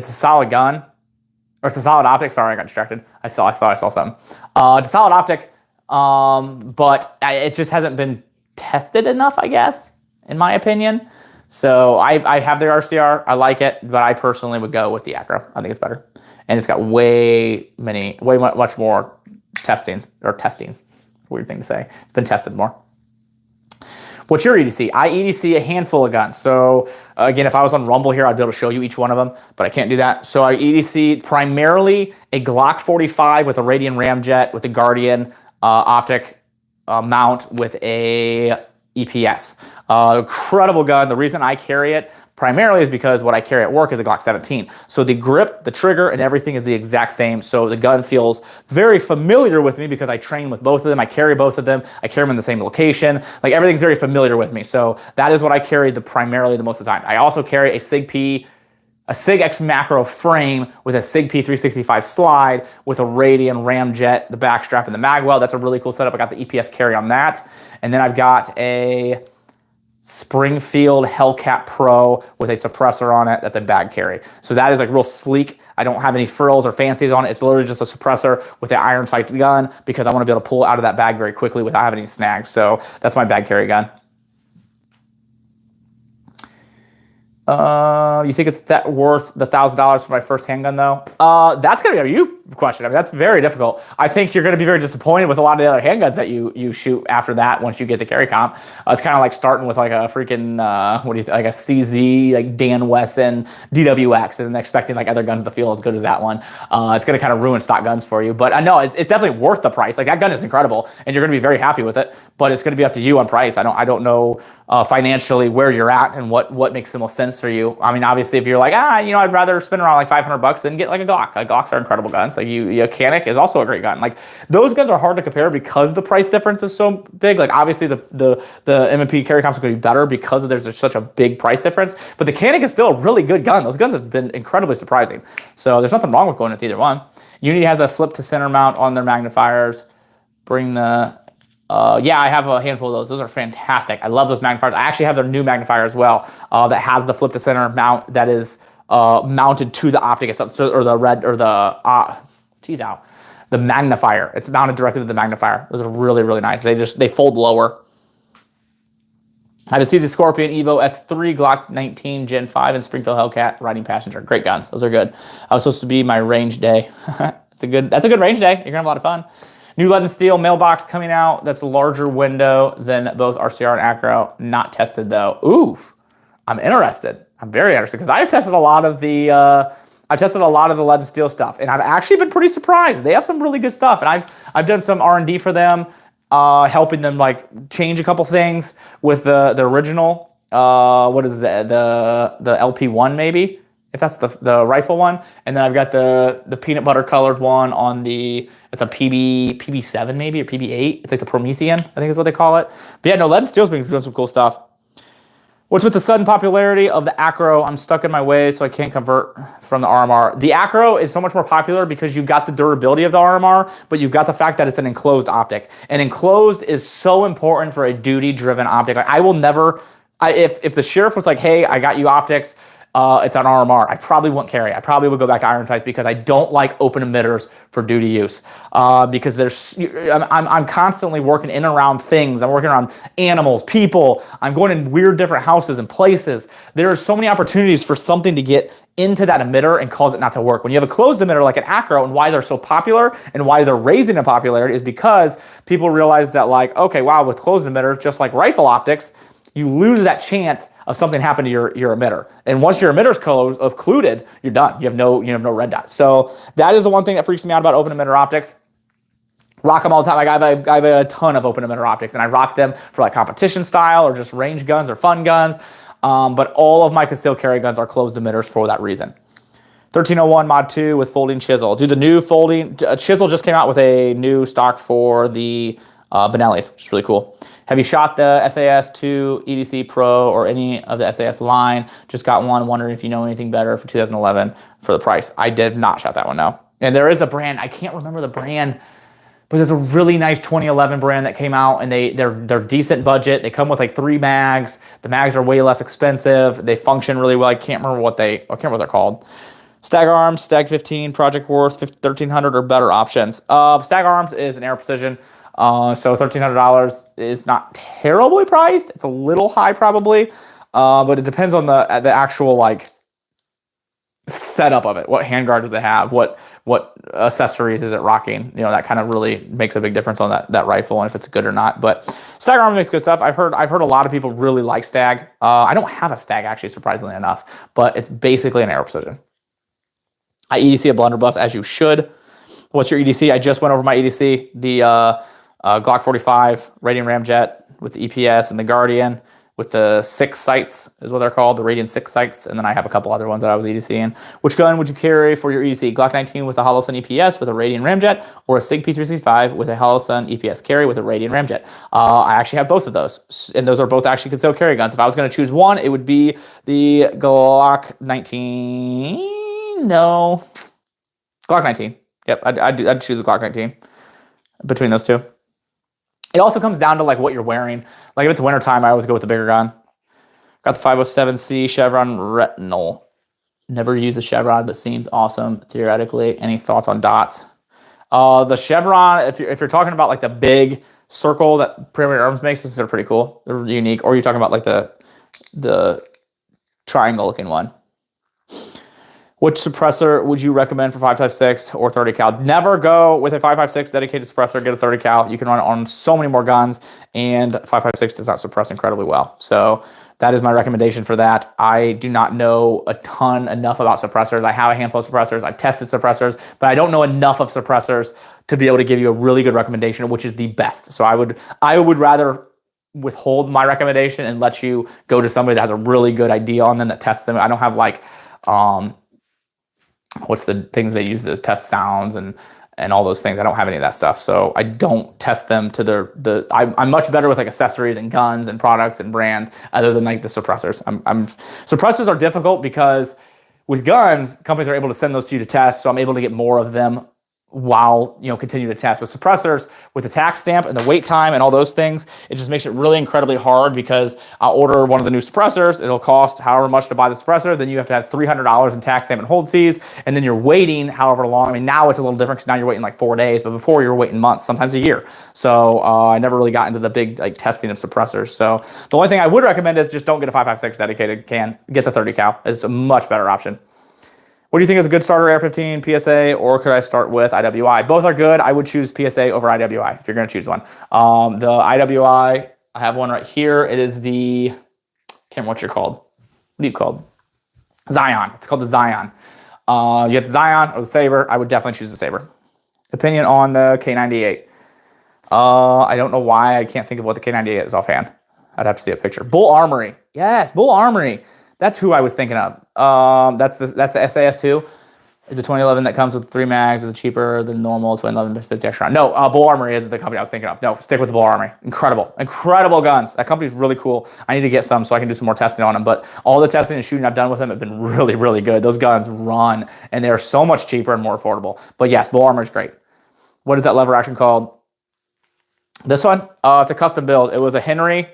solid gun. Or it's a solid optic. Sorry, I got distracted. I thought I saw something. It's a solid optic, but it just hasn't been tested enough, I guess, in my opinion. So I have the RCR. I like it, but I personally would go with the Acro. I think it's better. And it's got much more testings. Weird thing to say. It's been tested more. What's your EDC? I EDC a handful of guns. So again, if I was on Rumble here, I'd be able to show you each one of them, but I can't do that. So I EDC primarily a Glock 45 with a Radian Ramjet with a Guardian optic mount with a EPS. Incredible gun. The reason I carry it primarily is because what I carry at work is a Glock 17. So the grip, the trigger, and everything is the exact same. So the gun feels very familiar with me because I train with both of them. I carry both of them. I carry them in the same location. Like everything's very familiar with me. So that is what I carry primarily the most of the time. I also carry a SIG X macro frame with a SIG P 365 slide with a Radian Ramjet, the backstrap, and the magwell. That's a really cool setup. I got the EPS carry on that. And then I've got a Springfield Hellcat Pro with a suppressor on it. That's a bag carry. So that is like real sleek. I don't have any frills or fancies on it. It's literally just a suppressor with an iron sight gun because I want to be able to pull it out of that bag very quickly without having any snags. So that's my bag carry gun. You think it's that worth the $1,000 for my first handgun though? That's gonna be a you question. I mean, that's very difficult. I think you're gonna be very disappointed with a lot of the other handguns that you shoot after that once you get the carry comp. It's kind of like starting with like a freaking like a CZ, like Dan Wesson DWX, and then expecting like other guns to feel as good as that one. It's gonna kind of ruin stock guns for you. But I know it's definitely worth the price. Like that gun is incredible, and you're gonna be very happy with it. But it's gonna be up to you on price. I don't know financially where you're at and what makes the most sense for you. I mean, obviously, if you're like, I'd rather spend around like $500 than get like a Glock. Like Glocks are incredible guns. Like a Canik is also a great gun. Like those guns are hard to compare because the price difference is so big. Like obviously the M&P carry comps are going to be better because there's such a big price difference. But the Canik is still a really good gun. Those guns have been incredibly surprising. So there's nothing wrong with going with either one. Unity has a flip to center mount on their magnifiers. Bring the yeah, I have a handful of those. Those are fantastic. I love those magnifiers. I actually have their new magnifier as well that has the flip to center mount that is mounted to the optic itself, or the red, or the the magnifier. It's mounted directly to the magnifier. Those are really, really nice. They fold lower. I have a CZ Scorpion Evo S3, Glock 19 Gen 5, and Springfield Hellcat Riding Passenger. Great guns. Those are good. I was supposed to be my range day. That's a good range day. You're gonna have a lot of fun. New lead and steel mailbox coming out. That's a larger window than both RCR and Acro. Not tested though. Ooh, I'm interested. I'm very interested because I've tested a lot of the lead and steel stuff, and I've actually been pretty surprised. They have some really good stuff, and I've done some R&D for them, helping them like change a couple things with the original what is the LP1 maybe, if that's the rifle one, and then I've got the peanut butter colored one on it's a PB7 maybe, or PB8. It's like the Promethean, I think is what they call it. But yeah, no, Lead and Steel's been doing some cool stuff. What's with the sudden popularity of the Acro? I'm stuck in my way, so I can't convert from the RMR. The Acro is so much more popular because you've got the durability of the RMR, but you've got the fact that it's an enclosed optic. And enclosed is so important for a duty-driven optic. Like, I will never, if the sheriff was like, hey, I got you optics, it's an RMR, I probably wouldn't carry it. I probably would go back to iron sights because I don't like open emitters for duty use. Because I'm constantly working in and around things. I'm working around animals, people. I'm going in weird different houses and places. There are so many opportunities for something to get into that emitter and cause it not to work. When you have a closed emitter like an Acro, and why they're so popular and why they're raising in popularity is because people realize that, like, okay, wow, with closed emitters, just like rifle optics, you lose that chance of something happening to your emitter. And once your emitter's occluded, you're done. You have no red dot. So that is the one thing that freaks me out about open emitter optics. Rock them all the time. Like, I have a ton of open emitter optics, and I rock them for like competition style or just range guns or fun guns. But all of my concealed carry guns are closed emitters for that reason. 1301 Mod 2 with folding chisel. Dude, the new folding chisel just came out with a new stock for the Benellis, which is really cool. Have you shot the SAS2 EDC Pro or any of the SAS line? Just got one, wondering if you know anything better for 2011 for the price. I did not shot that one, no. And there is a brand, I can't remember the brand, but there's a really nice 2011 brand that came out, and they're decent budget. They come with like 3 mags. The mags are way less expensive. They function really well. I can't remember what they're called. Stag Arms, Stag 15, Project Worth, 1300 or better options. Stag Arms is an Air Precision. So $1,300 is not terribly priced. It's a little high probably, but it depends on the actual like setup of it. What handguard does it have? What accessories is it rocking? You know, that kind of really makes a big difference on that rifle and if it's good or not. But Stag Arms makes good stuff. I've heard a lot of people really like Stag. I don't have a Stag actually, surprisingly enough, but it's basically an Air Precision. I EDC a blunderbuss, as you should. What's your EDC? I just went over my EDC. The Glock 45 Radiant Ramjet with the EPS, and the Guardian with the 6 sights is what they're called, the Radiant 6 sights, and then I have a couple other ones that I was EDCing. Which gun would you carry for your EDC? Glock 19 with a Holosun EPS with a Radiant Ramjet, or a SIG P365 with a Holosun EPS carry with a Radiant Ramjet? I actually have both of those, and those are both actually concealed carry guns. If I was going to choose one, it would be the Glock 19. No, Glock 19. Yep, I'd choose the Glock 19 between those two. It also comes down to like what you're wearing. Like if it's wintertime, I always go with the bigger gun. Got the 507C Chevron Retinal. Never used a Chevron, but seems awesome theoretically. Any thoughts on dots? The Chevron, if you're talking about like the big circle that Premier Arms makes, these are pretty cool. They're unique. Or you're talking about like the triangle looking one. Which suppressor would you recommend for 5.56 or 30 cal? Never go with a 5.56 dedicated suppressor. Get a 30 cal. You can run it on so many more guns, and 5.56 does not suppress incredibly well. So that is my recommendation for that. I do not know enough about suppressors. I have a handful of suppressors. I've tested suppressors, but I don't know enough of suppressors to be able to give you a really good recommendation of which is the best. So I would rather withhold my recommendation and let you go to somebody that has a really good idea on them, that tests them. I don't have like what's the things they use to test sounds and all those things. I don't have any of that stuff. So I don't test them to I'm much better with like accessories and guns and products and brands other than like the suppressors. Suppressors are difficult because with guns, companies are able to send those to you to test. So I'm able to get more of them while, you know, continue to test. With suppressors, with the tax stamp and the wait time and all those things, it just makes it really incredibly hard because I'll order one of the new suppressors. It'll cost however much to buy the suppressor. Then you have to have $300 in tax stamp and hold fees. And then you're waiting however long. I mean, now it's a little different because now you're waiting like 4 days, but before you were waiting months, sometimes a year. So I never really got into the big like testing of suppressors. So the only thing I would recommend is just don't get a 5.56 dedicated can. Get the 30 cal. It's a much better option. What do you think is a good starter, Air 15, PSA, or could I start with IWI? Both are good. I would choose PSA over IWI if you're going to choose one. The IWI, I have one right here. It is the, can't remember what you're called. What are you called? Zion. It's called the Zion. You get the Zion or the Saber. I would definitely choose the Saber. Opinion on the K98. I don't know why. I can't think of what the K98 is offhand. I'd have to see a picture. Bull Armory. Yes, Bull Armory. That's who I was thinking of. That's the SAS2. Is the 2011 that comes with 3 mags, with cheaper than normal 2011 50 Echelon. No, Bull Armory is the company I was thinking of. No, stick with the Bull Armory. Incredible, incredible guns. That company's really cool. I need to get some so I can do some more testing on them. But all the testing and shooting I've done with them have been really, really good. Those guns run, and they're so much cheaper and more affordable. But yes, Bull Armory's great. What is that lever action called? This one, it's a custom build. It was a Henry.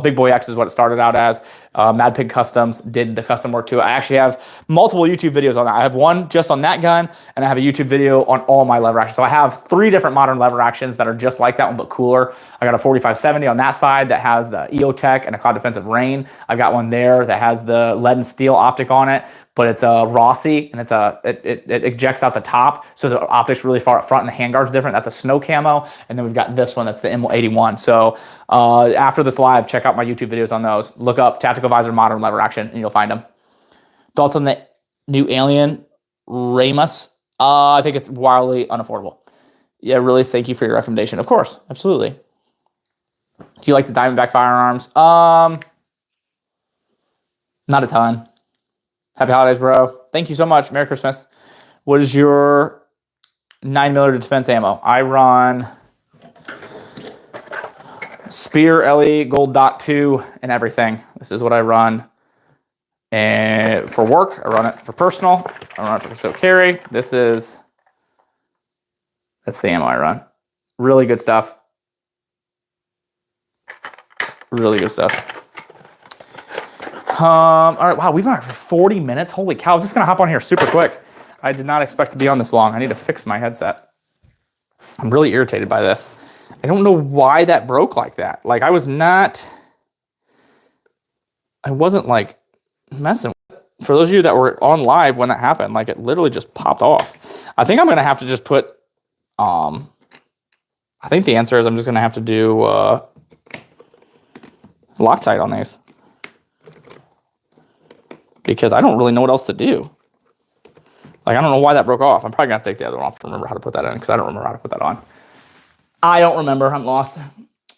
Big Boy X is what it started out as. Mad Pig Customs did the custom work too. I actually have multiple YouTube videos on that. I have one just on that gun, and I have a YouTube video on all my lever actions. So I have 3 different modern lever actions that are just like that one, but cooler. I got a 4570 on that side that has the EOTech and a Cloud Defensive Rain. I've got one there that has the lead and steel optic on it, but it's a Rossi, and it ejects out the top, so the optic's really far up front, and the handguard's different. That's a snow camo, and then we've got this one that's the M81. So after this live, check out my YouTube videos on those. Look up Tactical Visor Modern Lever Action, and you'll find them. Thoughts on the new Alien Ramus? I think it's wildly unaffordable. Yeah, really, thank you for your recommendation. Of course, absolutely. Do you like the Diamondback firearms? Not a ton. Happy holidays, bro. Thank you so much. Merry Christmas. What is your 9mm defense ammo? I run Spear LE Gold Dot 2 and everything. This is what I run. And for work, I run it for personal. I run it for concealed carry. That's the ammo I run. Really good stuff. Really good stuff. All right, wow, we've been on for 40 minutes. Holy cow, I was just gonna hop on here super quick. I did not expect to be on this long. I need to fix my headset. I'm really irritated by this. I don't know why that broke like that. Like, I wasn't like messing with it. For those of you that were on live when that happened, like, it literally just popped off. I think I'm gonna have to just put, I think the answer is I'm just gonna have to do Loctite on these, because I don't really know what else to do. Like, I don't know why that broke off. I'm probably gonna have to take the other one off to remember how to put that in, because I don't remember how to put that on. I don't remember. I'm lost.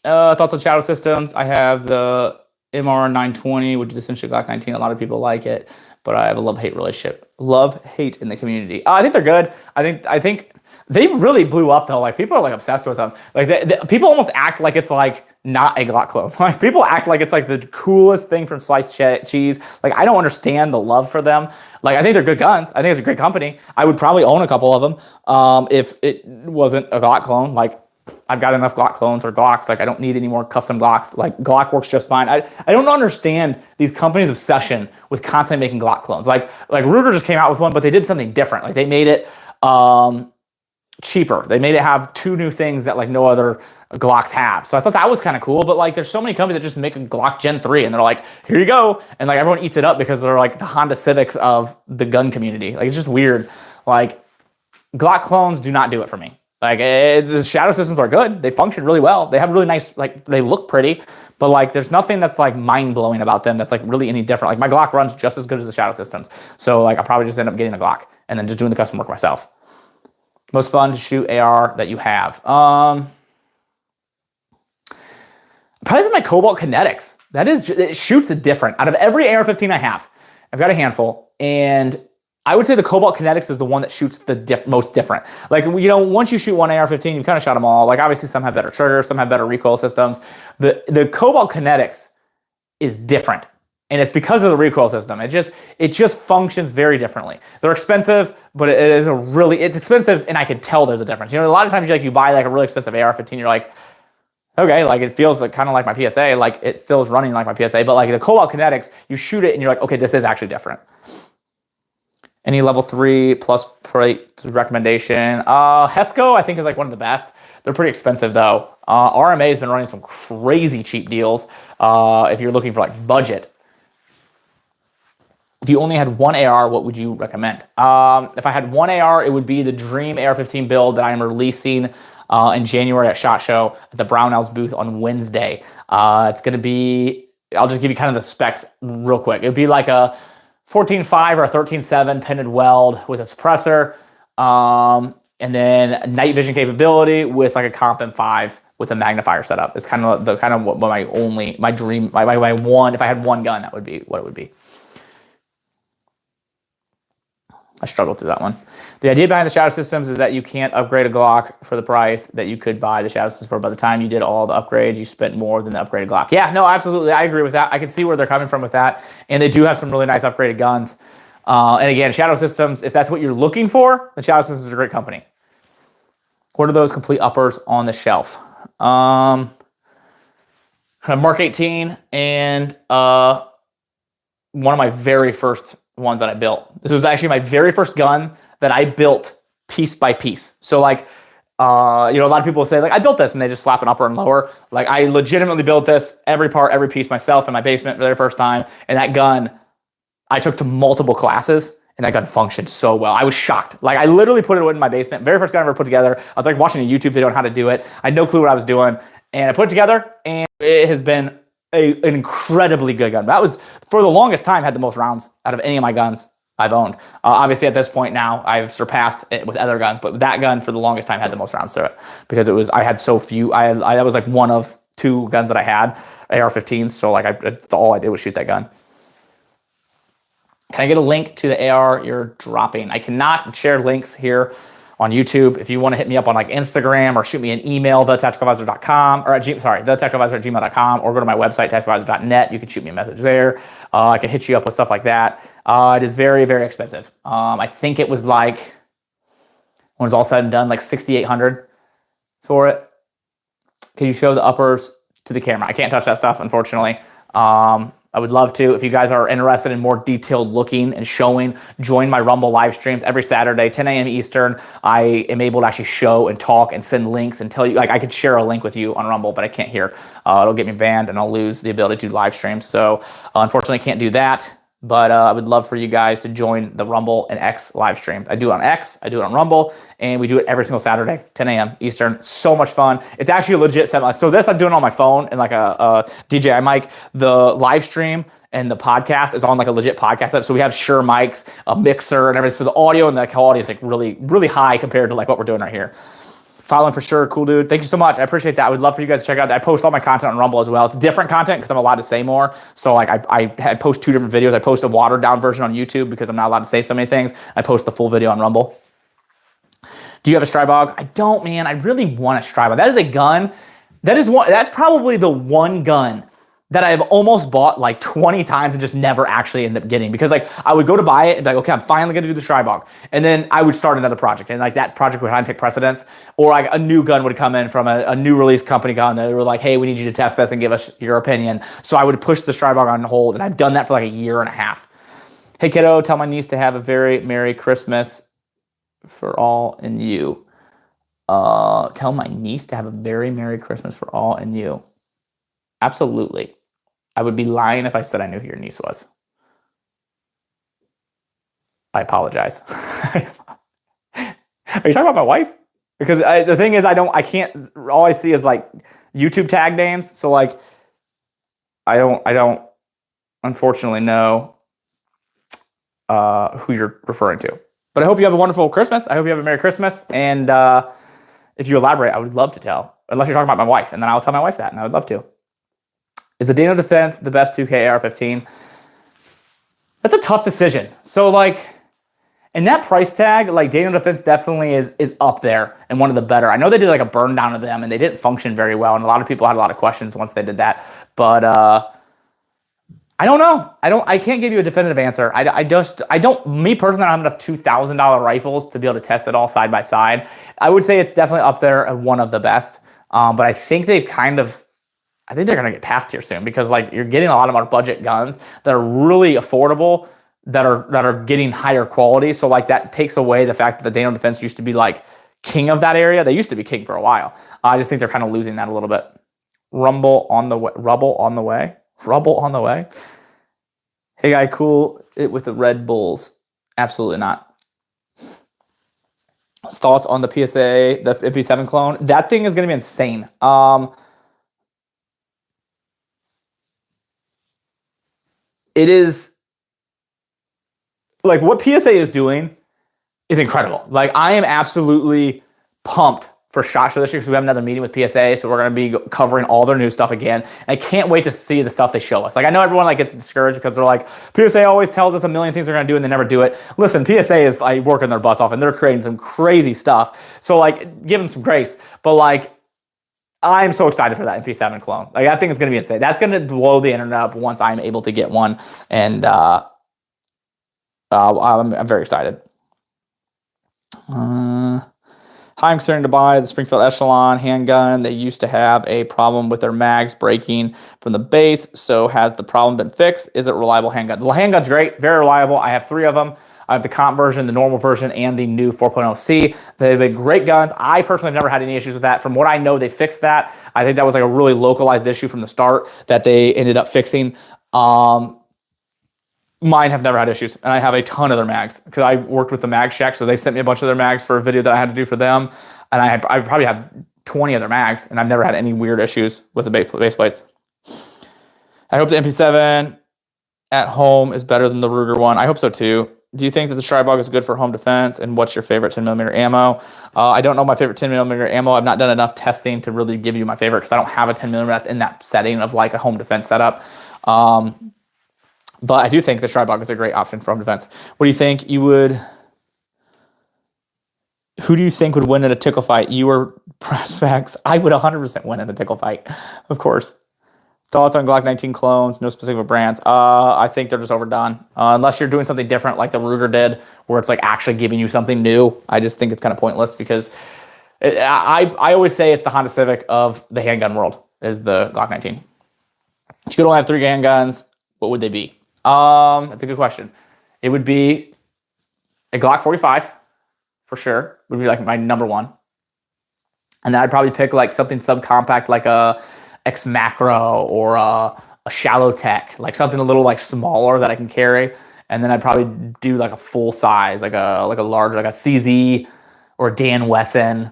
Thoughts on shadow systems? I have the MR920, which is essentially Glock 19. A lot of people like it, but I have a love-hate relationship. Love-hate in the community. I think they're good. I think they really blew up though. Like, people are like obsessed with them. Like, people almost act like it's like not a Glock clone. Like, people act like it's like the coolest thing from sliced cheese. Like, I don't understand the love for them. Like, I think they're good guns. I think it's a great company. I would probably own a couple of them if it wasn't a Glock clone. Like, I've got enough Glock clones or Glocks. Like, I don't need any more custom Glocks. Like, Glock works just fine. I don't understand these companies' obsession with constantly making Glock clones. Like Ruger just came out with one, but they did something different. Like, they made it cheaper. They made it have 2 new things that like no other Glocks have. So I thought that was kind of cool. But like, there's so many companies that just make a Glock Gen 3 and they're like, here you go. And like, everyone eats it up because they're like the Honda Civics of the gun community. Like, it's just weird. Like, Glock clones do not do it for me. Like, the shadow systems are good. They function really well. They have really nice, like, they look pretty, but like, there's nothing that's like mind-blowing about them that's like really any different. Like, my Glock runs just as good as the shadow systems. So like, I'll probably just end up getting a Glock and then just doing the custom work myself. Most fun to shoot AR that you have. Probably my Cobalt Kinetics. It shoots it different. Out of every AR-15 I have, I've got a handful, and I would say the Cobalt Kinetics is the one that shoots the most different. Like, you know, once you shoot one AR-15, you've kind of shot them all. Like, obviously, some have better triggers, some have better recoil systems. The Cobalt Kinetics is different, and it's because of the recoil system. It just functions very differently. They're expensive, but it's expensive, and I can tell there's a difference. You know, a lot of times you buy like a really expensive AR-15, you're like, okay, like, it feels like kind of like my PSA, like it still is running like my PSA, but like the Cobalt Kinetics, you shoot it and you're like, okay, this is actually different. Any level 3 plus plate recommendation? Hesco, I think, is like one of the best. They're pretty expensive though. RMA has been running some crazy cheap deals if you're looking for like budget. If you only had one AR, what would you recommend? If I had one AR, it would be the Dream AR-15 build that I am releasing in January at SHOT Show at the Brownells booth on Wednesday. It's going to be, I'll just give you kind of the specs real quick. It would be like a 14.5 or a 13.7 pinned weld with a suppressor. And then night vision capability with like a comp M5 with a magnifier setup. It's kind of what my dream, my one, if I had one gun, that would be what it would be. I struggled through that one. The idea behind the shadow systems is that you can't upgrade a Glock for the price that you could buy the shadow systems for. By the time you did all the upgrades, you spent more than the upgraded Glock. Yeah, no, absolutely. I agree with that. I can see where they're coming from with that. And they do have some really nice upgraded guns. And again, shadow systems, if that's what you're looking for, the shadow systems is a great company. What are those complete uppers on the shelf? Mark 18 and one of my very first ones that I built. This was actually my very first gun that I built piece by piece. So like, a lot of people say like, I built this and they just slap an upper and lower. Like I legitimately built this, every part, every piece myself in my basement for the very first time. And that gun I took to multiple classes and that gun functioned so well. I was shocked. Like I literally put it in my basement. Very first gun I ever put together. I was like watching a YouTube video on how to do it. I had no clue what I was doing. And I put it together and it has been an incredibly good gun. That was, for the longest time, had the most rounds out of any of my guns I've owned. Obviously, at this point now, I've surpassed it with other guns, but that gun, for the longest time, had the most rounds to it because I had so few. That was like one of two guns that I had, AR-15s, so like that's all I did was shoot that gun. Can I get a link to the AR you're dropping? I cannot share links here on YouTube. If you want to hit me up on like Instagram or shoot me an email, thetacticalvisor.com or thetacticalvisor@gmail.com, or go to my website, tacticalvisor.net. You can shoot me a message there. I can hit you up with stuff like that. It is very, very expensive. I think it was like, when it's all said and done, like $6,800 for it. Can you show the uppers to the camera? I can't touch that stuff, unfortunately. I would love to. If you guys are interested in more detailed looking and showing, join my Rumble live streams every Saturday, 10 a.m. Eastern. I am able to actually show and talk and send links and tell you, like I could share a link with you on Rumble, but I can't here. It'll get me banned and I'll lose the ability to live stream. So unfortunately, I can't do that. But I would love for you guys to join the Rumble and X live stream. I do it on X, I do it on Rumble, and we do it every single Saturday, 10 a.m. Eastern. So much fun. It's actually a legit set. So this I'm doing on my phone and like a DJI mic. The live stream and the podcast is on like a legit podcast app. So we have Shure mics, a mixer, and everything. So the audio and the quality is like really, really high compared to like what we're doing right here. Following for sure. Cool, dude. Thank you so much. I appreciate that. I would love for you guys to check out that. I post all my content on Rumble as well. It's different content because I'm allowed to say more. So like I post 2 different videos. I post a watered down version on YouTube because I'm not allowed to say so many things. I post the full video on Rumble. Do you have a Shribog? I don't, man. I really want a Shribog. That is a gun. That's probably the one gun that I've almost bought like 20 times and just never actually ended up getting, because like I would go to buy it and be like, okay, I'm finally gonna do the Shribog. And then I would start another project and like that project would kind of take precedence, or like a new gun would come in from a new release company gun that were like, hey, we need you to test this and give us your opinion. So I would push the Shribog on hold, and I've done that for like a year and a half. Hey kiddo, tell my niece to have a very Merry Christmas for all and you. Tell my niece to have a very Merry Christmas for all and you. Absolutely. I would be lying if I said I knew who your niece was. I apologize. Are you talking about my wife? Because the thing is, I can't, all I see is like YouTube tag names. So like, I don't unfortunately know who you're referring to. But I hope you have a wonderful Christmas. I hope you have a Merry Christmas. And if you elaborate, I would love to tell, unless you're talking about my wife, and then I'll tell my wife that, and I would love to. Is the Dano Defense the best 2K AR-15? That's a tough decision. So like, in that price tag, like Dano Defense definitely is up there and one of the better. I know they did like a burn down of them and they didn't function very well, and a lot of people had a lot of questions once they did that. But I don't know. I can't give you a definitive answer. Me personally, I don't have enough $2,000 rifles to be able to test it all side by side. I would say it's definitely up there and one of the best. But I think they're gonna get past here soon, because like you're getting a lot of our budget guns that are really affordable, that are getting higher quality. So like that takes away the fact that the Dano Defense used to be like king of that area. They used to be king for a while. I just think they're kind of losing that a little bit. Rubble on the way. Hey guy, cool it with the Red Bulls. Absolutely not. Thoughts on the PSA, the MP7 clone? That thing is gonna be insane. It is like what PSA is doing is incredible. Like, I am absolutely pumped for SHOT Show this year because we have another meeting with PSA, so we're going to be covering all their new stuff again. And I can't wait to see the stuff they show us. Like, I know everyone like gets discouraged because they're like, PSA always tells us a million things they're going to do and they never do it. Listen, PSA is like working their butts off and they're creating some crazy stuff. So like, give them some grace. But like, I'm so excited for that MP7 clone. Like, that thing is going to be insane. That's going to blow the internet up once I'm able to get one. And I'm very excited. Hi, I'm considering to buy the Springfield Echelon handgun. They used to have a problem with their mags breaking from the base. So has the problem been fixed? Is it a reliable handgun? The handgun's great, very reliable. I have 3 of them. I have the comp version, the normal version, and the new 4.0C. They've been great guns. I personally have never had any issues with that. From what I know, they fixed that. I think that was like a really localized issue from the start that they ended up fixing. Mine have never had issues, and I have a ton of their mags because I worked with the Mag Shack, so they sent me a bunch of their mags for a video that I had to do for them, and I probably have 20 of their mags, and I've never had any weird issues with the base plates. I hope the MP7 at home is better than the Ruger one. I hope so too. Do you think that the Shribog is good for home defense, and what's your favorite 10mm ammo? I don't know my favorite 10mm ammo. I've not done enough testing to really give you my favorite because I don't have a 10mm that's in that setting of like a home defense setup. But I do think the Shribog is a great option for home defense. What do you think you would... Who do you think would win in a tickle fight? You or Press Facts? I would 100% win in a tickle fight, of course. Thoughts on Glock 19 clones? No specific brands. I think they're just overdone. Unless you're doing something different like the Ruger did, where it's like actually giving you something new. I just think it's kind of pointless because I always say it's the Honda Civic of the handgun world, is the Glock 19. If you could only have 3 handguns, what would they be? That's a good question. It would be a Glock 45 for sure. Would be like my number one. And then I'd probably pick like something subcompact like a X Macro or a Shallow Tech, like something a little like smaller that I can carry. And then I'd probably do like a full size, like a large, like a CZ or a Dan Wesson,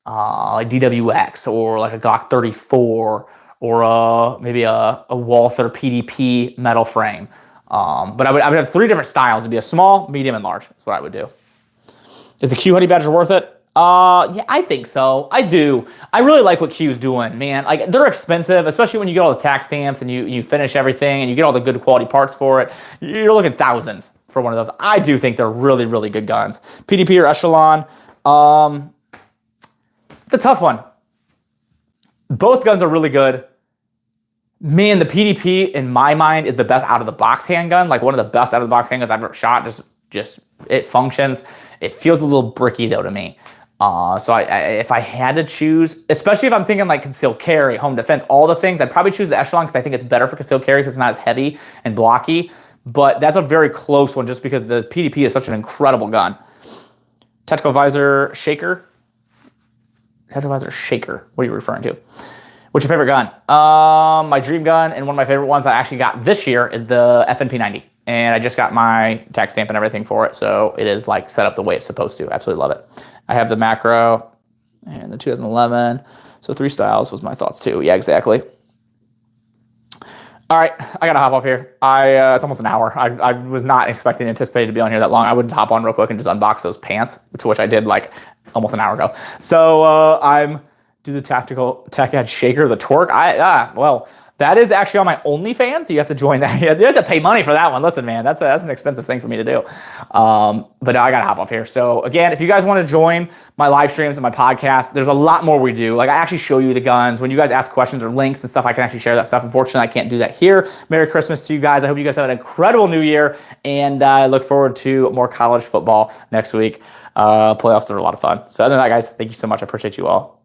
like DWX or like a Glock 34 or maybe a Walther PDP metal frame. But I would have 3 different styles. It'd be a small, medium, and large. That's what I would do. Is the Q Honey Badger worth it? Yeah, I think so. I do. I really like what Q's doing, man. Like, they're expensive, especially when you get all the tax stamps and you finish everything and you get all the good quality parts for it. You're looking thousands for one of those. I do think they're really, really good guns. PDP or Echelon? It's a tough one. Both guns are really good. Man, the PDP, in my mind, is the best out-of-the-box handgun. Like, one of the best out-of-the-box handguns I've ever shot. Just it functions. It feels a little bricky, though, to me. So if I had to choose, especially if I'm thinking like concealed carry, home defense, all the things, I'd probably choose the Echelon because I think it's better for concealed carry because it's not as heavy and blocky. But that's a very close one just because the PDP is such an incredible gun. Tactical Visor Shaker? Tactical Visor Shaker. What are you referring to? What's your favorite gun? My dream gun and one of my favorite ones I actually got this year is the FNP90. And I just got my tax stamp and everything for it. So it is like set up the way it's supposed to. Absolutely love it. I have the Macro and the 2011. So 3 styles was my thoughts too. Yeah, exactly. All right, I gotta hop off here. It's almost an hour. I was not anticipating to be on here that long. I wouldn't hop on real quick and just unbox those pants, to which I did like almost an hour ago. So I'm do the tactical TechEd Shaker, the Torque. Well, that is actually on my OnlyFans. So you have to join that. You have to pay money for that one. Listen, man, that's an expensive thing for me to do. But now I gotta hop off here. So again, if you guys want to join my live streams and my podcast, there's a lot more we do. Like, I actually show you the guns. When you guys ask questions or links and stuff, I can actually share that stuff. Unfortunately, I can't do that here. Merry Christmas to you guys. I hope you guys have an incredible new year. And I look forward to more college football next week. Playoffs are a lot of fun. So other than that, guys, thank you so much. I appreciate you all.